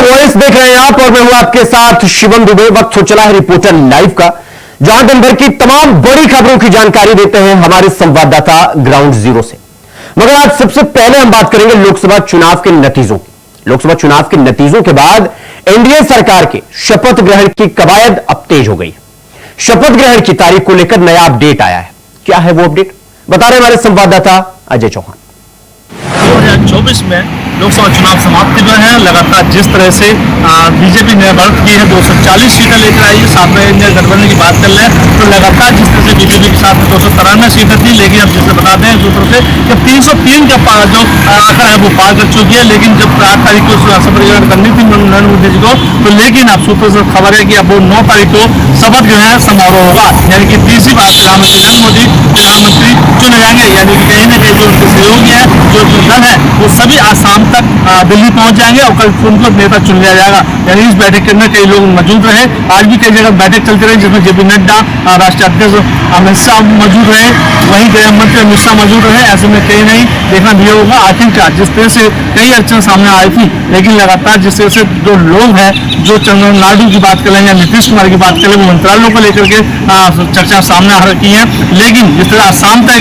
Voice देख रहे हैं आप और मैं हूं आपके साथ शिवम दुबे। वक्त हो चला है रिपोर्टर लाइव का, जहां दिन भर की तमाम बड़ी खबरों की जानकारी देते हैं हमारे संवाददाता ग्राउंड जीरो से। मगर आज सबसे पहले हम बात करेंगे लोकसभा चुनाव के नतीजों की। लोकसभा चुनाव के नतीजों के बाद एनडीए सरकार के शपथ ग्रहण की कवायद अब तेज हो गई है। शपथ ग्रहण की तारीख को लेकर नया अपडेट आया है। क्या है वो अपडेट, बता रहे हमारे संवाददाता अजय चौहान। 2024 में लोकसभा चुनाव समाप्ति में है। लगातार जिस तरह से बीजेपी ने बढ़त की है, 240 सीटें लेकर आई है। साथ में इंडिया गठबंधन की बात कर लें तो लगातार जिस तरह से बीजेपी के साथ 293 सीटें थी, लेकिन अब जिससे बताते हैं सूत्रों से कि 303 का जो आंकड़ा है वो पार कर चुकी है। लेकिन जब 8 तारीख को शपथ ग्रहण करनी थी नरेंद्र मोदी जी को, तो लेकिन अब सूत्रों से खबर है कि अब वो 9 तारीख को शपथ ग्रहण समारोह होगा, यानी कि तीसरी बार प्रधानमंत्री नरेंद्र मोदी प्रधानमंत्री चुने जाएंगे। यानी कि कहीं ना कहीं जो उनके सहयोगी है, जो दल है, वो सभी शाम तक दिल्ली पहुंच जाएंगे और कल उनको नेता चुन लिया जाएगा। यानी इस बैठक के अंदर कई लोग मौजूद रहे। आज भी कई जगह बैठक चलती रही, जिसमें जेपी नड्डा, राष्ट्रीय अध्यक्ष अमित शाह मौजूद रहे, वहीं गृह मंत्री अमित शाह मौजूद रहे। ऐसे में कहीं नहीं देखना भी होगा आखिरकार जिस तरह से कई अड़चन सामने आई थी, लेकिन लगातार जिस तरह से जो लोग हैं, जो चंद्रबाबू की बात करें या नीतीश कुमार की बात करें, वो मंत्रालयों को लेकर के चर्चा सामने आ रही है। लेकिन जिस तरह शाम तक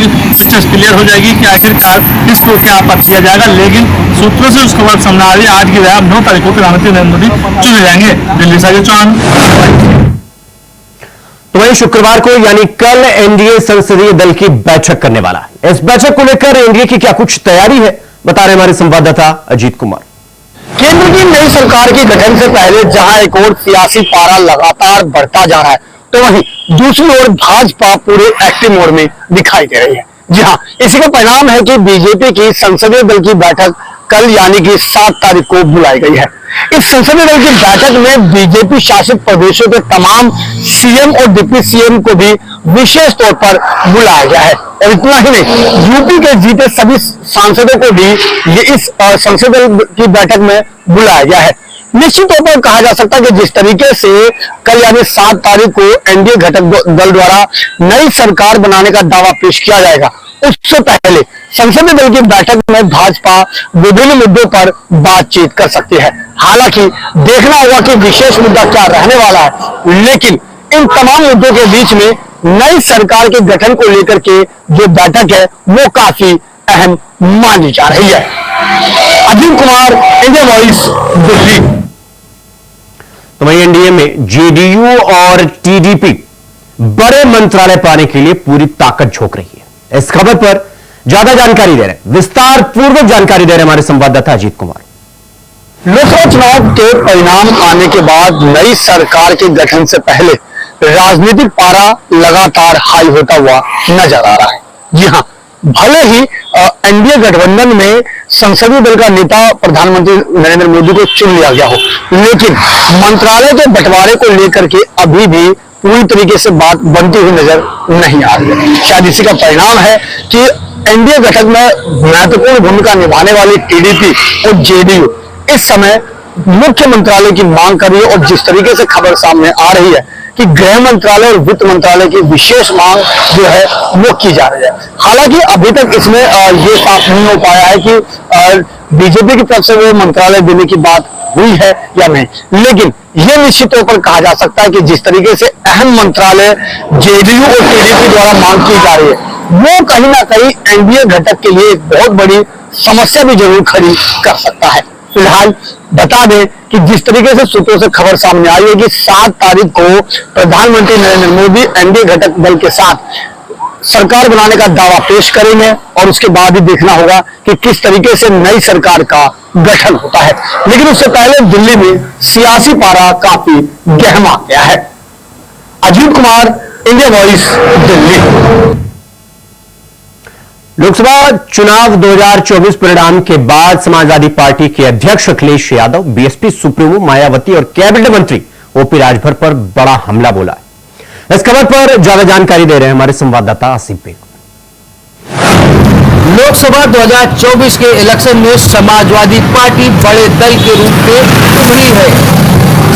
क्लियर हो जाएगी कि आखिरकार किसको क्या पद दिया जाएगा। लेकिन सूत्रों से उसके बाद सामने आ रही है आज की 9 तारीख को प्रधानमंत्री नरेंद्र मोदी चुने जाएंगे। दिल्ली से अजय चौहान। तो वहीं शुक्रवार को यानी कल एनडीए संसदीय दल की बैठक करने वाला है। इस बैठक को लेकर एनडीए की क्या कुछ तैयारी है, बता रहे हमारे संवाददाता अजीत कुमार। केंद्र की नई सरकार के गठन से पहले जहां एक और सियासी पारा लगातार बढ़ता जा रहा है, तो वहीं दूसरी ओर भाजपा पूरे एक्टिव मोड में दिखाई दे रही है। जी हाँ, इसी का परिणाम है कि बीजेपी की संसदीय दल की बैठक कल यानी कि 7 तारीख को बुलाई गई है। इस संसदीय दल की बैठक में बीजेपी शासित प्रदेशों के तमाम सीएम और डिप्टी सीएम को भी विशेष तौर पर बुलाया गया है। और इतना ही नहीं, यूपी के जीते सभी सांसदों को भी ये इस संसदीय दल की बैठक में बुलाया गया है। निश्चित तौर पर कहा जा सकता है कि जिस तरीके से कल यानी 7 तारीख को एनडीए घटक दल द्वारा नई सरकार बनाने का दावा पेश किया जाएगा, उससे पहले संसदीय दल की बैठक में भाजपा विभिन्न मुद्दों पर बातचीत कर सकती है। हालांकि देखना होगा कि विशेष मुद्दा क्या रहने वाला है। लेकिन इन तमाम मुद्दों के बीच में नई सरकार के गठन को लेकर के जो बैठक है वो काफी अहम मानी जा रही है। Ajit Kumar, India Voice, Delhi. तो वहीं एनडीए में जेडीयू और टीडीपी बड़े मंत्रालय पाने के लिए पूरी ताकत झोंक रही है। इस खबर पर ज्यादा जानकारी दे रहे हैं, विस्तार पूर्वक जानकारी दे रहे हैं हमारे संवाददाता अजीत कुमार। लोकसभा चुनाव के परिणाम आने के बाद नई सरकार के गठन से पहले राजनीतिक पारा लगातार हाई होता हुआ नजर आ रहा है। जी हाँ, भले ही एनडीए गठबंधन में संसदीय दल का नेता प्रधानमंत्री नरेंद्र मोदी को चुन लिया गया हो, लेकिन मंत्रालय के बंटवारे को लेकर के अभी भी पूरी तरीके से बात बनती हुई नजर नहीं आ रही है। शायद इसी का परिणाम है कि एनडीए घटक में महत्वपूर्ण भूमिका निभाने वाली टीडीपी और जेडीयू इस समय मुख्य मंत्रालय की मांग कर रही है। और जिस तरीके से खबर सामने आ रही है कि गृह मंत्रालय और वित्त मंत्रालय की विशेष मांग जो है वो की जा रही है। हालांकि अभी तक इसमें ये साफ नहीं हो पाया है कि बीजेपी की तरफ से वो मंत्रालय देने की बात हुई है या नहीं, लेकिन ये निश्चित तौर पर कहा जा सकता है कि जिस तरीके से अहम मंत्रालय जेडीयू और टीडीपी द्वारा मांग की जा रही है, वो कहीं ना कहीं एनडीए घटक के लिए एक बहुत बड़ी समस्या भी जरूर खड़ी कर सकता है। फिलहाल बता दें कि जिस तरीके से सूत्रों से खबर सामने आई है कि 7 तारीख को प्रधानमंत्री नरेंद्र मोदी एनडीए घटक दल के साथ सरकार बनाने का दावा पेश करेंगे और उसके बाद ही देखना होगा कि किस तरीके से नई सरकार का गठन होता है। लेकिन उससे पहले दिल्ली में सियासी पारा काफी गहमा गया है। Ajit Kumar, India Voice, Delhi. लोकसभा चुनाव 2024 परिणाम के बाद समाजवादी पार्टी के अध्यक्ष अखिलेश यादव, बीएसपी सुप्रीमो मायावती और कैबिनेट मंत्री ओपी राजभर पर बड़ा हमला बोला है। इस खबर पर ज्यादा जानकारी दे रहे हैं हमारे संवाददाता आसिफ बेग। लोकसभा 2024 के इलेक्शन में समाजवादी पार्टी बड़े दल के रूप में खड़ी है।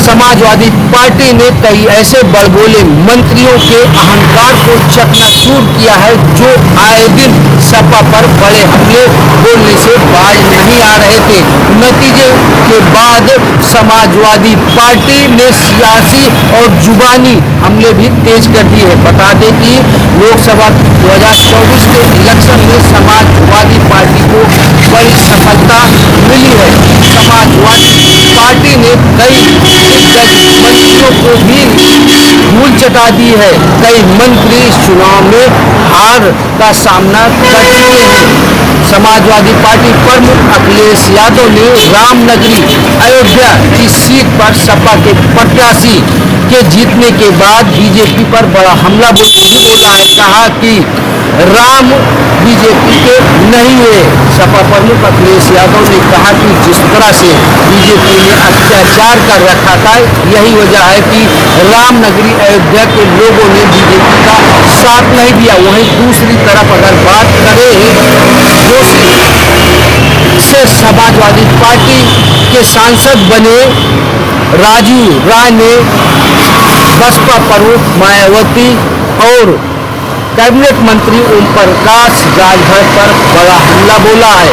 समाजवादी पार्टी ने कई ऐसे बड़बोले मंत्रियों के अहंकार को चकनाचूर किया है जो आए दिन सपा पर बड़े हमले बोलने से बाज नहीं आ रहे थे। नतीजे के बाद समाजवादी पार्टी ने सियासी और जुबानी हमले भी तेज कर दिए हैं। बता दें कि लोकसभा 2024 के इलेक्शन में समाजवादी पार्टी को बड़ी सफलता मिली है। समाजवादी पार्टी ने कई दिग्गज मंत्रियों को भी धूल चटा दी है। कई मंत्री इस चुनाव में हार का सामना कर चुके हैं। समाजवादी पार्टी प्रमुख अखिलेश यादव ने रामनगरी अयोध्या की सीट पर सपा के प्रत्याशी के जीतने के बाद बीजेपी पर बड़ा हमला बोला है। कहा कि राम बीजेपी के नहीं है। सपा प्रमुख अखिलेश यादव ने कहा कि जिस तरह से बीजेपी ने अत्याचार कर रखा था, यही वजह है कि रामनगरी अयोध्या के लोगों ने बीजेपी का साथ नहीं दिया। वहीं दूसरी तरफ अगर बात करें से समाजवादी पार्टी के सांसद बने राजीव राय ने बसपा प्रमुख मायावती और कैबिनेट मंत्री ओम प्रकाश राजभर पर बड़ा हमला बोला है।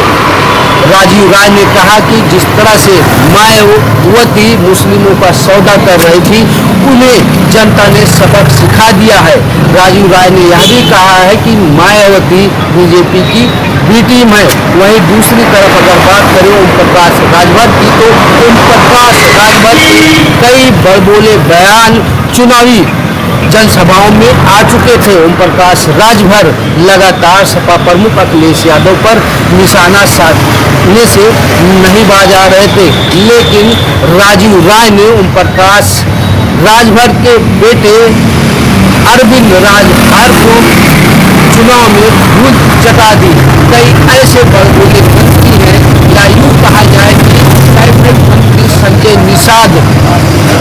राजीव राय ने कहा कि जिस तरह से मायावती मुस्लिमों का सौदा कर रही थी, उन्हें जनता ने सबक सिखा दिया है। राजीव राय ने यह भी कहा है कि मायावती बीजेपी की बी टीम है। वहीं दूसरी तरफ अगर बात करें ओम प्रकाश राजभर की, तो ओम प्रकाश राजभर के कई बड़बोले बयान चुनावी जनसभाओं में आ चुके थे। ओम प्रकाश राजभर लगातार सपा प्रमुख अखिलेश यादव पर निशाना साधने से नहीं बाज आ रहे थे, लेकिन राजीव राय ने ओम प्रकाश राजभर के बेटे अरविंद राजभर को चुनाव में धूल चटा दी। कई ऐसे बड़बोले मंत्री हैं, या यूं कहा जाए कि कैबिनेट मंत्री संजय निषाद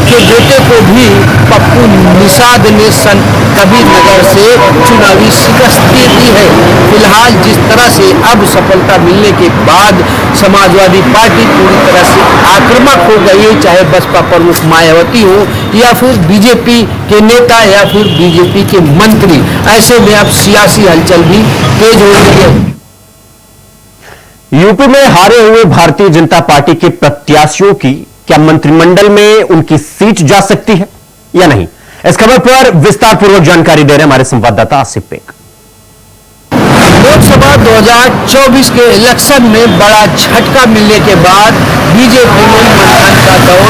के बेटे को भी पप्पू निषाद ने संत कबीर नगर से चुनावी शिकस्त दे दी है। फिलहाल जिस तरह से अब सफलता मिलने के बाद समाजवादी पार्टी पूरी तरह से आक्रामक हो गई है, चाहे बसपा प्रमुख मायावती हो या फिर बीजेपी के नेता या फिर बीजेपी के मंत्री। ऐसे में अब सियासी हलचल भी तेज हो रही है। यूपी में हारे हुए भारतीय जनता पार्टी के प्रत्याशियों की क्या मंत्रिमंडल में उनकी सीट जा सकती है या नहीं? इस खबर पर विस्तार पूर्वक जानकारी दे रहे हैं हमारे संवाददाता आसिफ बेग। लोकसभा 2024 के इलेक्शन में बड़ा झटका मिलने के बाद बीजेपी में मतदान का दौर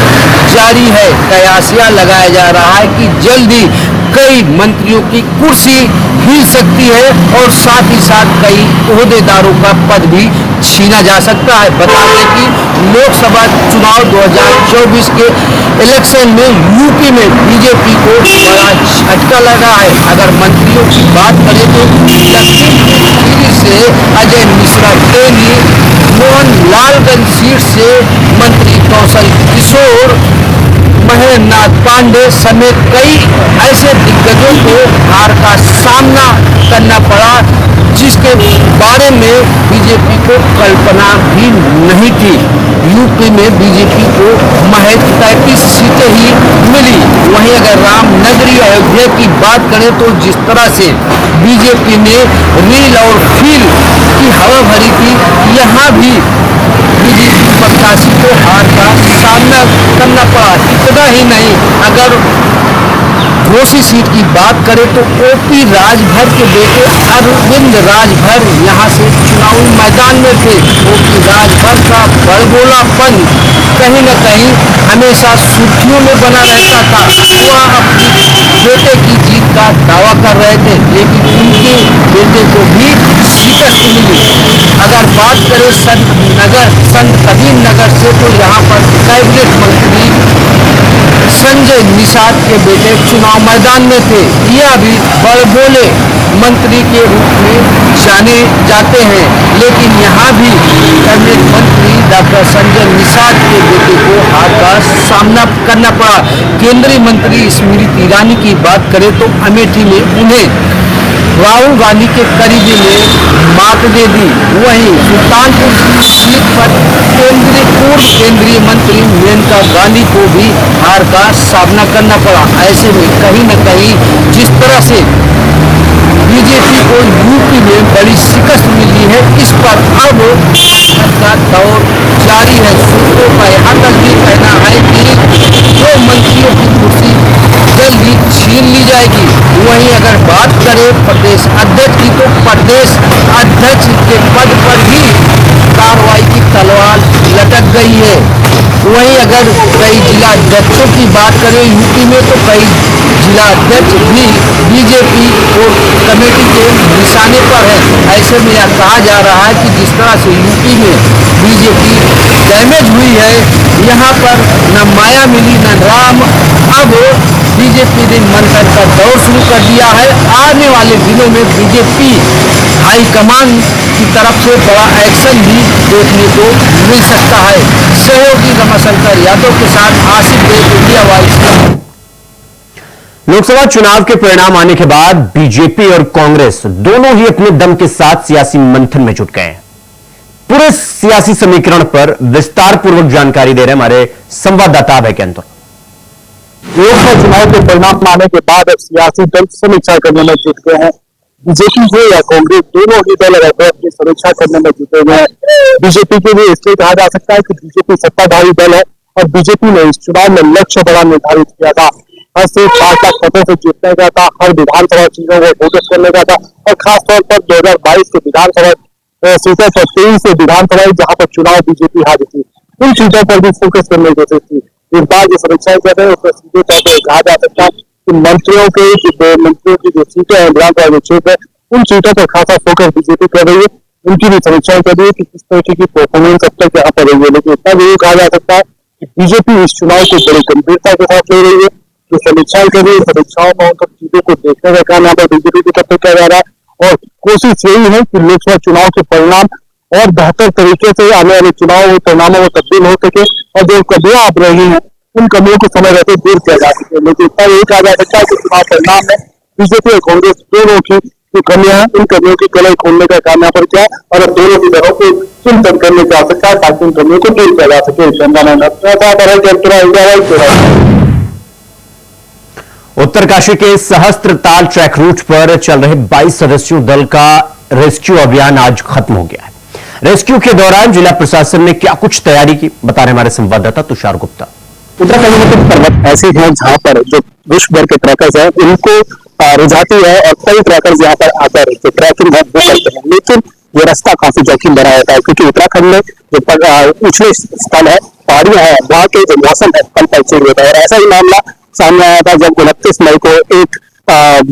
जारी है। कयासिया लगाया जा रहा है कि जल्दी कई मंत्रियों की कुर्सी हिल सकती है और साथ ही साथ कई ओहदेदारों का पद भी छीना जा सकता है। बता दें कि लोकसभा चुनाव 2024 के इलेक्शन में यूपी में बीजेपी को बड़ा झटका लगा है। अगर मंत्रियों की बात करें तो दक्षिण से अजय मिश्रा टेनी, मोहन लालगंज सीट से मंत्री कौशल किशोर, महेंद्रनाथ पांडे समेत कई ऐसे दिग्गजों को हार का सामना करना पड़ा, जिसके बारे में बीजेपी को कल्पना भी नहीं थी। यूपी में बीजेपी को महज 35 सीटें ही मिली। वहीं अगर रामनगरी अयोध्या की बात करें तो जिस तरह से बीजेपी ने रील और फील की हवा भरी थी, यहाँ भी बीजेपी प्रत्याशी को हार का सामना करना पड़ा। इतना ही नहीं, अगर घोसी सीट की बात करें तो ओपी राजभर के बेटे अरविंद राजभर यहाँ से चुनावी मैदान में थे। ओपी राजभर का बड़बोलापन कहीं न कहीं हमेशा सुर्खियों में बना रहता था। वह अपने बेटे की जीत का दावा कर रहे थे, लेकिन उनके बेटे को भी शिकस्त मिली। अगर बात करें संत कबीर नगर से, तो यहाँ पर कैबिनेट मंत्री संजय निषाद के बेटे चुनाव मैदान में थे। यह भी बड़बोले मंत्री के रूप में जाने जाते हैं, लेकिन यहाँ भी कैबिनेट मंत्री डॉक्टर संजय निषाद के बेटे को हार का सामना करना पड़ा। केंद्रीय मंत्री स्मृति ईरानी की बात करें तो अमेठी में उन्हें राहुल गांधी के करीबी ने मात दे दी। वहीं सुल्तानपुर सीट पर पूर्व केंद्रीय मंत्री मेनका गांधी को भी हार का सामना करना पड़ा। ऐसे में कहीं न कहीं जिस तरह से बीजेपी को यूपी में बड़ी शिकस्त मिली है, इस पर अब का दौर जारी है। सूत्रों का यहाँ तक भी कहना है कि जो मंत्रियों की कुर्सी जल्दी छीन ली जाएगी। वहीं अगर बात करें प्रदेश अध्यक्ष की, तो प्रदेश अध्यक्ष के पद पर भी कार्रवाई की तलवार लटक गई है। वहीं अगर कई जिला अध्यक्षों की बात करें यूपी में, तो कई जिला अध्यक्ष भी बीजेपी और कमेटी के निशाने पर है। ऐसे में यह कहा जा रहा है कि जिस तरह से यूपी में बीजेपी डैमेज हुई है, यहाँ पर न माया मिली न राम। अब बीजेपी ने मंथन का दौर शुरू कर दिया है। आने वाले दिनों में बीजेपी हाईकमान की तरफ से बड़ा एक्शन भी देखने को मिल सकता है। सहयोगी रमाशंकर यादव के साथ आसिफ देव, इंडिया वॉइस। लोकसभा चुनाव के परिणाम आने के बाद बीजेपी और कांग्रेस दोनों ही अपने दम के साथ सियासी मंथन में जुट गए हैं। पूरे सियासी समीकरण पर विस्तार पूर्वक जानकारी दे रहे हमारे संवाददाता अभय केंद्र। लोकसभा चुनाव के परिणाम आने के बाद अब सियासी दल समीक्षा करने में जुट गए हैं। बीजेपी हो या कांग्रेस, दोनों ही दल अपनी समीक्षा करने में जुटे हुए हैं। बीजेपी के लिए इसलिए कहा जा सकता है कि बीजेपी सत्ताधारी दल है और बीजेपी ने इस चुनाव में लक्ष्य बड़ा निर्धारित किया था। हर से 5 लाख मतों से जीतने का था, हर विधानसभा चीजों को फोकस करने का था और खासतौर पर 2022 के विधानसभा सीटों पर 23 विधानसभा जहां पर चुनाव बीजेपी हारी थी, उन सीटों पर भी फोकस करने की कोशिश थी। इस बार जो समीक्षाएं कर रहे हैं उसमें सीधे तौर पर कहा जा सकता है कि मंत्रियों की जो सीटें हैं विधानसभा के क्षेत्र है, उन सीटों पर खासा फोकस बीजेपी कर रही है। उनकी भी समीक्षाएं कर रही है कि किस तरीके की परफॉर्मेंस अब तक यहाँ पर रही है। लेकिन इतना जरूर कहा जा सकता है कि बीजेपी इस चुनाव को बड़ी गंभीरता के साथ ले रही है। जो समीक्षाएं कर रही है, समीक्षाओं में उन सब चीजों को देखने का काम यहाँ पर बीजेपी की तरफ से किया जा रहा है और कोशिश यही है कि लोकसभा चुनाव के परिणाम और बेहतर तरीके से आने वाले चुनाव परिणामों में तब्दील हो सके और जो कमियां अब रही हैं उन कमियों को समय रहते दूर किया जा सके। लेकिन इतना यही कहा जा सकता है कि चुनाव परिणाम में बीजेपी और कांग्रेस दोनों की जो कमियां हैं उन कमियों की कलई खोलने का काम यहाँ पर किया और अब दोनों की दलों को चिंतन करने की आवश्यकता है ताकि उन कमियों को दूर किया जा सके। उत्तरकाशी के सहस्त्रताल ट्रैक रूट पर चल रहे 22 सदस्यों दल का रेस्क्यू अभियान आज खत्म हो गया है। रेस्क्यू के दौरान जिला प्रशासन ने क्या कुछ तैयारी की, बता रहे हमारे संवाददाता तुषार गुप्ता। उत्तराखंड में कुछ पर्वत ऐसे हैं जहाँ पर जो विश्व भर के ट्रैकर्स हैं उनको रिझाती है और कई ट्रैकर्स यहाँ पर आकर जो ट्रैकिंग है वो करते हैं। लेकिन ये रास्ता काफी जोखिम भरा होता है क्योंकि उत्तराखंड में जो ऊंचे स्थल है, पहाड़ियां है, वहाँ के जो मौसम है पल पल चेंज होता है। और ऐसा ही मामला सामने आया था जब 29 मई को एक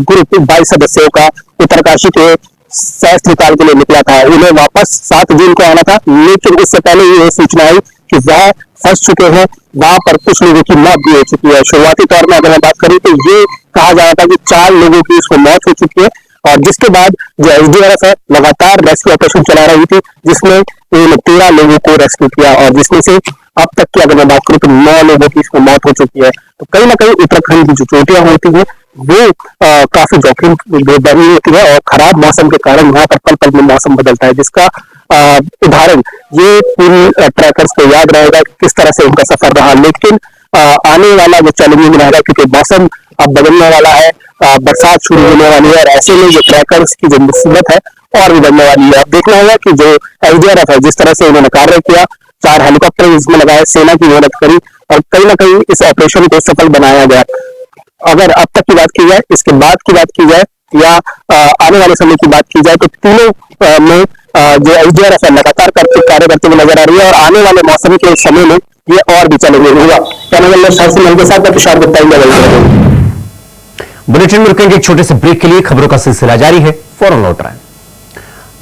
ग्रुप 22 सदस्यों का उत्तरकाशी के सहस्त्रताल के लिए निकला था। उन्हें वापस 7 जून को आना था, लेकिन इससे पहले ये सूचना आई कि वह फंस चुके हैं, वहां पर कुछ लोगों की मौत भी हो चुकी है। शुरुआती तौर में अगर मैं बात करूं तो ये कहा जा रहा था कि 4 लोगों की इसको मौत हो चुकी है और जिसके बाद जो एसडीआरएफ है लगातार रेस्क्यू ऑपरेशन चला रही थी जिसमें 13 लोगों को रेस्क्यू किया और जिसमें से अब तक की अगर मैं बात करूं तो 9 लोगों की इसको मौत हो चुकी है। तो कहीं ना कहीं उत्तराखंड की जो चोटियां होती है वो काफी जोखिम बनी होती है और खराब मौसम के कारण यहाँ पर पल पल में मौसम बदलता है, जिसका उदाहरण ये पूरी ट्रैकर्स को याद रहेगा किस तरह से उनका सफर रहा। लेकिन आने वाला जो चैलेंजिंग रहेगा क्योंकि मौसम अब बदलने वाला है, बरसात शुरू होने वाली है और ऐसे में जो ट्रैकर्स की जो मुसीबत है और भी बढ़ने वाली है। अब देखना होगा कि जो एसडीआरएफ है जिस तरह से उन्होंने कार्य किया, 4 हेलीकॉप्टर इसमें लगाए, सेना की मदद करी और कहीं ना कहीं इस ऑपरेशन को सफल बनाया गया। अगर अब तक की बात की जाए, इसके बाद की बात की जाए या आने वाले समय की बात की जाए तो तीनों में जो एसडीआरएफ है लगातार कार्य करते हुए नजर आ रही है और आने वाले मौसम के समय में ये और भी चैलेंजिंग होगा। के साथ तुषार गुप्ता। बुलेटिन में रुकेंगे एक छोटे से ब्रेक के लिए, खबरों का सिलसिला जारी है, फौरन लौट रहे हैं।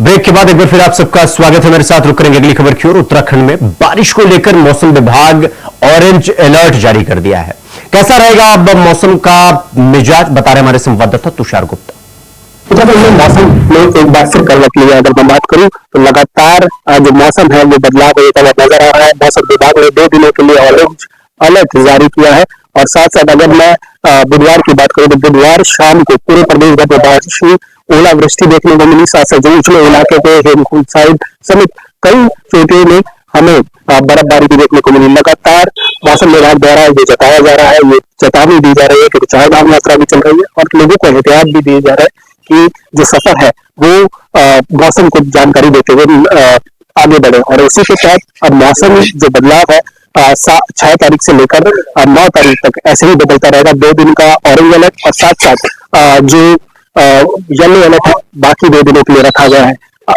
ब्रेक के बाद एक बार फिर आप सबका स्वागत है, मेरे साथ रुक करेंगे अगली खबर की ओर। उत्तराखंड में बारिश को लेकर मौसम विभाग ऑरेंज अलर्ट जारी कर दिया है। कैसा रहेगा अब मौसम का मिजाज, बता रहे हमारे संवाददाता तुषार गुप्ता। उत्तराखंड में मौसम में एक बार फिर करवट लिया। अगर मैं बात करूं तो लगातार जो मौसम है वो बदलाव होता हुआ नजर आ रहा है। मौसम विभाग ने 2 दिनों के लिए ऑरेंज अलर्ट जारी किया है और साथ साथ अगर मैं बुधवार की बात करूं तो बुधवार शाम को पूरे प्रदेश भर में बारिश हुई ओलावृष्टि देखने को मिली। साथ साथ जो निचले इलाके पे हेमकुंड साइड समेत कई चोटियों में हमें बर्फबारी भी देखने को मिली। लगातार मौसम विभाग द्वारा ये जताया जा रहा है, ये चेतावनी दी जा रही है कि चार धाम यात्रा भी चल रही है और लोगों को एहतियात भी दिया जा रहा है कि जो सफर है वो मौसम को जानकारी देते हुए आगे बढ़े। और उसी के तहत अब मौसम जो बदलाव है 6 तारीख से लेकर 9 तारीख तक ऐसे ही बदलता रहेगा। 2 दिन का ऑरेंज अलर्ट और साथ साथ जो येलो अलर्ट है बाकी 2 दिनों के लिए रखा गया है।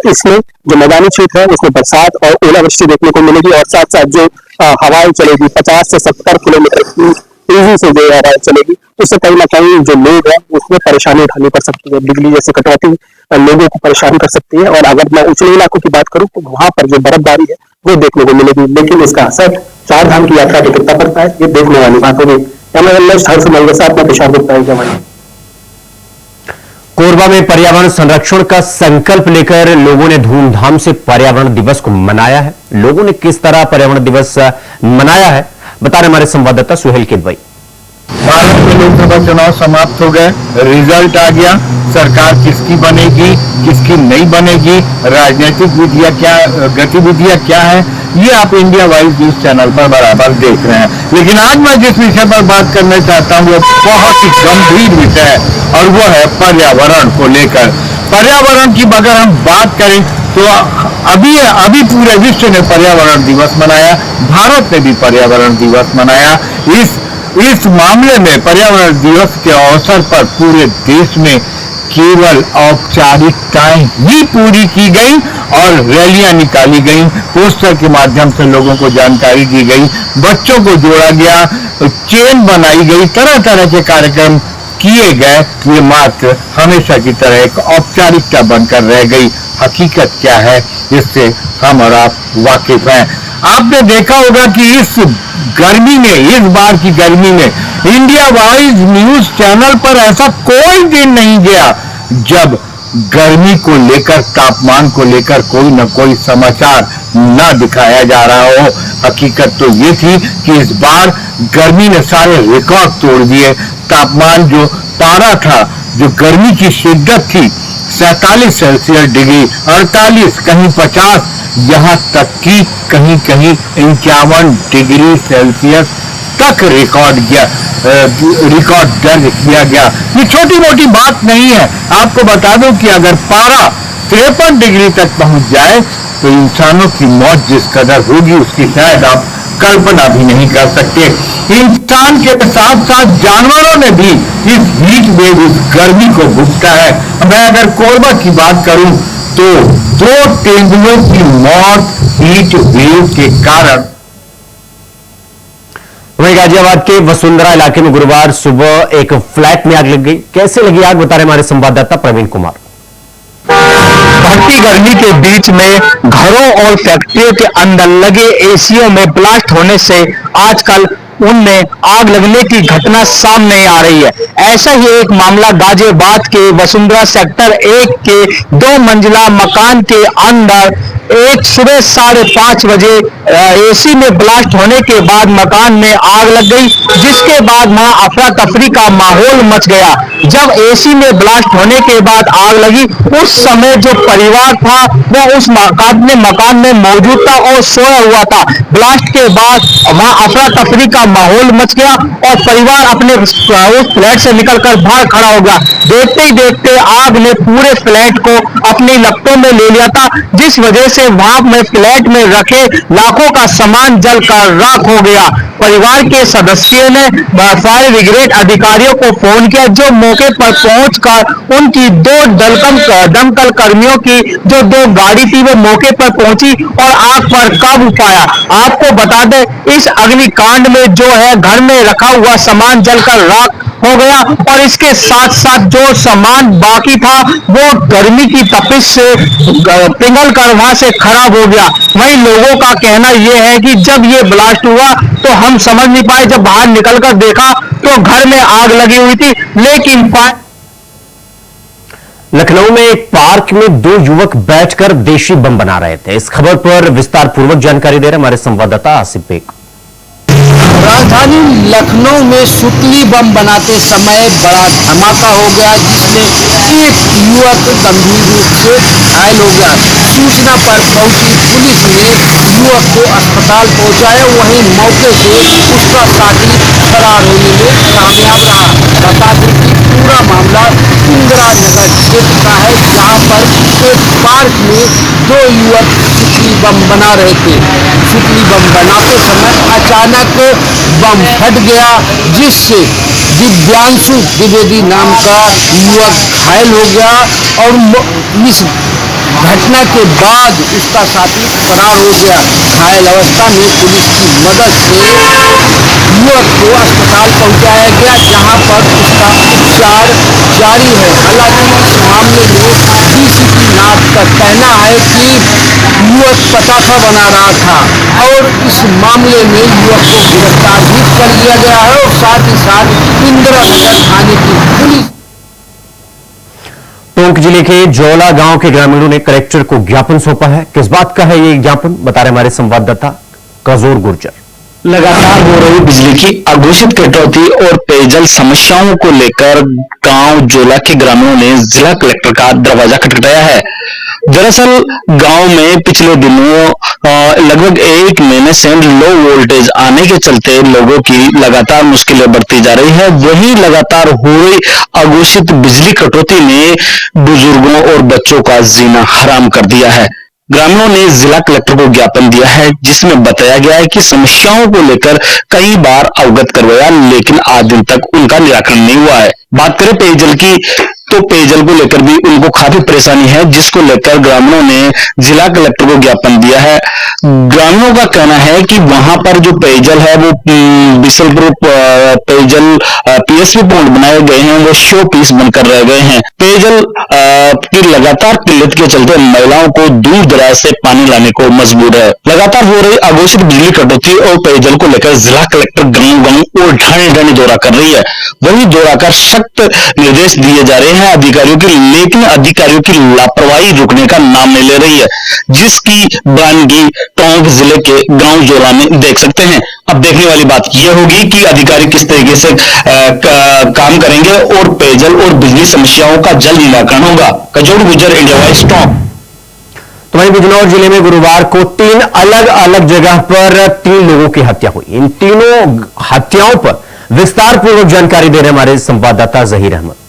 इसमें जो मैदानी क्षेत्र है उसमें बरसात और ओलावृष्टि देखने को मिलेगी और साथ साथ जो हवाएं चलेगी 50 से 70 किलोमीटर की तेजी से जो हवाएं चलेगी, उससे कहीं ना कहीं जो लोग हैं उसमें परेशानी उठानी पड़ सकती है। बिजली जैसे कटौती लोगों को परेशान कर सकती है। और अगर मैं ऊंचे इलाकों की बात करूं तो वहां पर जो बर्फबारी है वो देखने को मिलेगी, लेकिन इसका असर चार धाम की यात्रा पे कितना पड़ता है ये देखने वाली बात होगी। कोरबा में पर्यावरण संरक्षण का संकल्प लेकर लोगों ने धूमधाम से पर्यावरण दिवस को मनाया है। लोगों ने किस तरह पर्यावरण दिवस मनाया है बता रहे हमारे संवाददाता सुहेल किदवई। भारत में लोकसभा चुनाव समाप्त हो गए, रिजल्ट आ गया। सरकार किसकी बनेगी, किसकी नहीं बनेगी, राजनीतिक विधियां क्या, गतिविधियां क्या है, ये आप इंडिया वाइज न्यूज चैनल पर बराबर देख रहे हैं। लेकिन आज मैं जिस विषय पर बात करना चाहता हूँ वो बहुत ही गंभीर विषय है और वो है पर्यावरण को लेकर। पर्यावरण की अगर हम बात करें तो अभी पूरे विश्व ने पर्यावरण दिवस मनाया, भारत ने भी पर्यावरण दिवस मनाया। इस मामले में पर्यावरण दिवस के अवसर पर पूरे देश में केवल औपचारिकताएं ही पूरी की गई और रैलियां निकाली गई, पोस्टर के माध्यम से लोगों को जानकारी दी गई, बच्चों को जोड़ा गया, चेन बनाई गई, तरह तरह के कार्यक्रम किए गए। ये मात्र हमेशा की तरह एक औपचारिकता बनकर रह गई। हकीकत क्या है इससे हम और आप वाकिफ हैं। आपने देखा होगा कि इस गर्मी में, इस बार की गर्मी में इंडिया वाइज न्यूज चैनल पर ऐसा कोई दिन नहीं गया जब गर्मी को लेकर, तापमान को लेकर कोई न कोई समाचार न दिखाया जा रहा हो। हकीकत तो ये थी कि इस बार गर्मी ने सारे रिकॉर्ड तोड़ दिए। तापमान जो पारा था, जो गर्मी की शिद्दत थी 47 सेल्सियस डिग्री, 48, कहीं 50, यहाँ तक कि कहीं कहीं 51 डिग्री सेल्सियस तक रिकॉर्ड दर्ज किया गया। ये छोटी मोटी बात नहीं है। आपको बता दूं कि अगर पारा 53 डिग्री तक पहुंच जाए तो इंसानों की मौत जिस कदर होगी उसकी शायद आप कल्पना भी नहीं कर सकते। इंसान के साथ साथ जानवरों ने भी इस हीट वेव, इस गर्मी को भुगता है। मैं अगर कोरबा की बात करूं तो 2 तेंदुओं की मौत हीट वेव के कारण। वहीं गाजियाबाद के वसुंधरा इलाके में गुरुवार सुबह एक फ्लैट में आग लग गई। कैसे लगी आग बता रहे हमारे संवाददाता प्रवीण कुमार। भड़कती गर्मी के बीच में घरों और फैक्ट्रियों के अंदर लगे एसीओ में ब्लास्ट होने से आजकल उनमें आग लगने की घटना सामने आ रही है। ऐसा ही एक मामला गाजियाबाद के वसुंधरा सेक्टर 1 के 2 मंजिला मकान के अंदर एक सुबह 5:30 बजे एसी में ब्लास्ट होने के बाद मकान में आग लग गई, जिसके बाद वहां अफरा तफरी का माहौल मच गया। जब एसी में ब्लास्ट होने के बाद आग लगी उस समय जो परिवार था वह उस मकान में मौजूद था और सोया हुआ था। ब्लास्ट के बाद वहां अफरा तफरी का माहौल मच गया और परिवार अपने उस फ्लैट से निकलकर बाहर खड़ा हो गया। देखते ही देखते आग ने पूरे फ्लैट को अपनी लपटों में ले लिया था, जिस वजह से वहां में फ्लैट में रखे लाखों का सामान जलकर राख हो गया। परिवार के सदस्यों ने फायर ब्रिगेड अधिकारियों को फोन किया, जो मौके पर पहुंचकर उनकी 2 दमकल कर्मियों की जो 2 गाड़ी थी वो मौके पर पहुंची और आग पर काबू पाया। आपको बता दें इस अग्निकांड में जो है घर में रखा हुआ सामान जलकर राख हो गया और इसके साथ साथ जो सामान बाकी था वो गर्मी की तपिश से पिघल कर वहां से खराब हो गया। वहीं लोगों का कहना यह है कि जब ये ब्लास्ट हुआ तो हम समझ नहीं पाए, जब बाहर निकलकर देखा तो घर में आग लगी हुई थी। लेकिन लखनऊ में एक पार्क में 2 युवक बैठकर देशी बम बना रहे थे। इस खबर पर विस्तार पूर्वक जानकारी दे रहे हमारे संवाददाता आसिफ बेग। राजधानी लखनऊ में सुतली बम बनाते समय बड़ा धमाका हो गया, जिसमें एक युवक गंभीर रूप से घायल हो गया। सूचना पर पहुंची पुलिस ने युवक को अस्पताल पहुंचाया, वहीं मौके से उसका साथी फरार होने में कामयाब रहा। बता दें कि पूरा मामला इंदिरा नगर क्षेत्र का है, जहां पर एक पार्क में दो युवक सुतली बम बना रहे थे। सुतली बम बनाते समय अचानक बम फट गया, जिससे दिव्यांशु द्विवेदी नाम का युवक घायल हो गया और इस घटना के बाद उसका साथी फरार हो गया। घायल अवस्था में पुलिस की मदद से युवक को अस्पताल पहुंचाया गया, जहां पर उसका उपचार जारी है। हालांकि इस मामले में डीसीपी नाथ का कहना है कि युवक पटाखा बना रहा था और इस मामले में युवक को गिरफ्तार भी कर लिया गया है और साथ ही साथ इंदिरा नगर थाने की पुलिस। टोंक जिले के जौला गांव के ग्रामीणों ने कलेक्टर को ज्ञापन सौंपा है। किस बात का है ये ज्ञापन, बता रहे हमारे संवाददाता कजोर गुर्जर। लगातार हो रही बिजली की अघोषित कटौती और पेयजल समस्याओं को लेकर गांव जोला के ग्रामीणों ने जिला कलेक्टर का दरवाजा खटखटाया है। दरअसल गांव में पिछले दिनों लगभग एक महीने से लो वोल्टेज आने के चलते लोगों की लगातार मुश्किलें बढ़ती जा रही है। वहीं लगातार हो रही अघोषित बिजली कटौती ने बुजुर्गों और बच्चों का जीना हराम कर दिया है। ग्रामीणों ने जिला कलेक्टर को ज्ञापन दिया है, जिसमें बताया गया है कि समस्याओं को लेकर कई बार अवगत करवाया, लेकिन आज दिन तक उनका निराकरण नहीं हुआ है। बात करें पेयजल की, तो पेयजल को लेकर भी उनको काफी परेशानी है, जिसको लेकर ग्रामीणों ने जिला कलेक्टर को ज्ञापन दिया है। ग्रामीणों का कहना है कि वहां पर जो पेयजल है वो बिसलपुर पेयजल पीएसपी पॉइंट बनाए गए हैं, वो शो पीस बनकर रह गए हैं। पेयजल की लगातार किल्लत के चलते महिलाओं को दूर दराज से पानी लाने को मजबूर है। लगातार हो रही अघोषित बिजली कटौती और पेयजल को लेकर जिला कलेक्टर गांव गांव और ढाणी ढाणी दौरा कर रही है। वहीं दौरा कर सख्त निर्देश दिए जा रहे हैं अधिकारियों की, लेकिन अधिकारियों की लापरवाही रुकने का नाम नहीं ले रही है, जिसकी बयानगी टोंक जिले के गांव जोला में देख सकते हैं। अब देखने वाली बात यह होगी कि अधिकारी किस तरीके से काम करेंगे और पेयजल और बिजली समस्याओं का जल्द निराकरण होगा। कजोड़ गुजर, इंडिया वॉइस, टोंक। तो वहीं बिजनौर जिले में गुरुवार को 3 अलग अलग जगह पर 3 लोगों की हत्या हुई। इन तीनों हत्याओं पर विस्तार पूर्वक जानकारी दे रहे हमारे संवाददाता जहीर अहमद।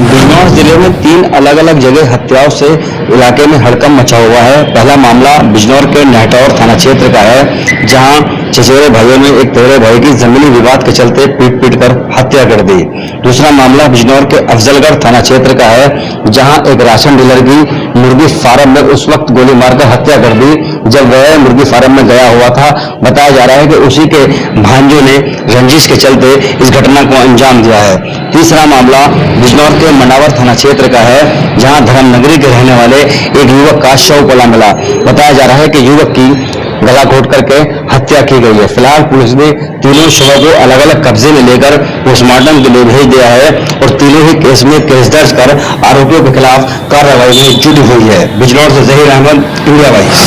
बिजनौर जिले में 3 अलग अलग जगह हत्याओं से इलाके में हड़कंप मचा हुआ है। पहला मामला बिजनौर के नहटौर थाना क्षेत्र का है, जहां चचेरे भाइयों ने एक तेरे भाई की जमीनी विवाद के चलते पीट कर हत्या कर दी। दूसरा मामला बिजनौर के अफजलगढ़ थाना क्षेत्र का है, जहां एक राशन डीलर की मुर्गी फार्म में उस वक्त गोली मारकर हत्या कर दी जब वह मुर्गी फार्म में गया हुआ था। बताया जा रहा है कि उसी के भांजों ने रंजिश के चलते इस घटना को अंजाम दिया है। तीसरा मामला बिजनौर के मनावर थाना क्षेत्र का है, जहां धर्मनगरी के रहने वाले एक युवक का शव पला मिला। बताया जा रहा है कि युवक की गला घोट करके हत्या की गई है। फिलहाल पुलिस ने तीनों शवों को अलग अलग कब्जे में लेकर पोस्टमार्टम के लिए भेज दिया है और तीनों ही केस में केस दर्ज कर आरोपियों के खिलाफ कार्रवाई में जुटी हुई है। बिजनौर से जहीर अहमद, इंडिया वॉइस।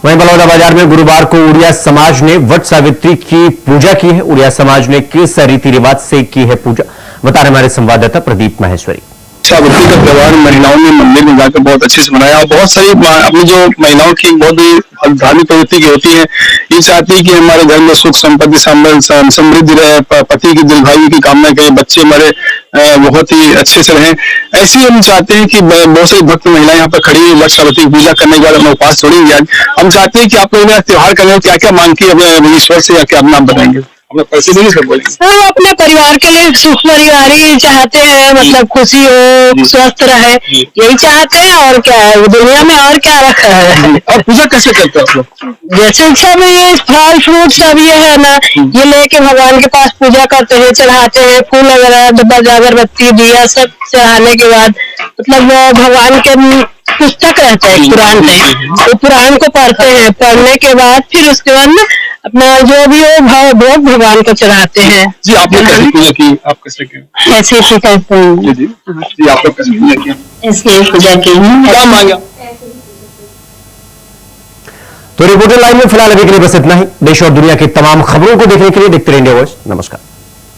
वहीं बलौदाबाजार में गुरुवार को उड़िया समाज ने वट सावित्री की पूजा की है। उड़िया समाज ने किस रीति रिवाज से की है पूजा, बता रहे हमारे संवाददाता प्रदीप माहेश्वरी। सावित्री का त्योहार महिलाओं ने मंदिर में जाकर बहुत अच्छे से मनाया और बहुत सारी अपनी जो महिलाओं की बहुत ही धार्मिक प्रवृत्ति की होती है, ये चाहती है कि हमारे घर में सुख संपत्ति समृद्धि रहे, पति की दीर्घायु की कामना करें, बच्चे हमारे बहुत ही अच्छे से रहें। ऐसे ही हम चाहते हैं कि बहुत सारी भक्त महिलाएं यहाँ पर खड़ी वट सावित्री की पूजा करने के बाद हम उपवास छोड़ेंगे। आज हम चाहते हैं कि आप लोग त्योहार करने में क्या क्या मांग के अपने ईश्वर से क्या नाम बताएंगे? हम पैसे नहीं सब बोलेंगे। हम अपने परिवार के लिए सुख परिवारी चाहते हैं, मतलब खुशी हो, स्वस्थ रहे, यही चाहते हैं। और क्या है दुनिया में, और क्या रखा है। और पूजा कैसे करते हैं आप लोग? जैसे सब ये फल फ्रूट सब ये है ना, ये लेके भगवान के पास पूजा करते हैं, चढ़ाते हैं, फूल वगैरह, डब्बा अगरबत्ती दिया सब चढ़ाने के बाद मतलब भगवान के पुस्तक रहता है पुराण में, तो पुराण को पढ़ते हैं। पढ़ने के बाद फिर उसके बाद में अपना जो भी हो भाव भोग भगवान को चढ़ाते हैं। जी आपने कैसे पूजा की? आप कैसे की? ऐसे ही करते हैं। जी आप लोग कैसे पूजा की? ऐसे पूजा की है। क्या मांगा? तो रिपोर्टर लाइन में फिलहाल अभी के लिए बस इतना ही। देश और दुनिया की तमाम खबरों को देखने के लिए देखते रहिए इंडिया वॉइस। नमस्कार।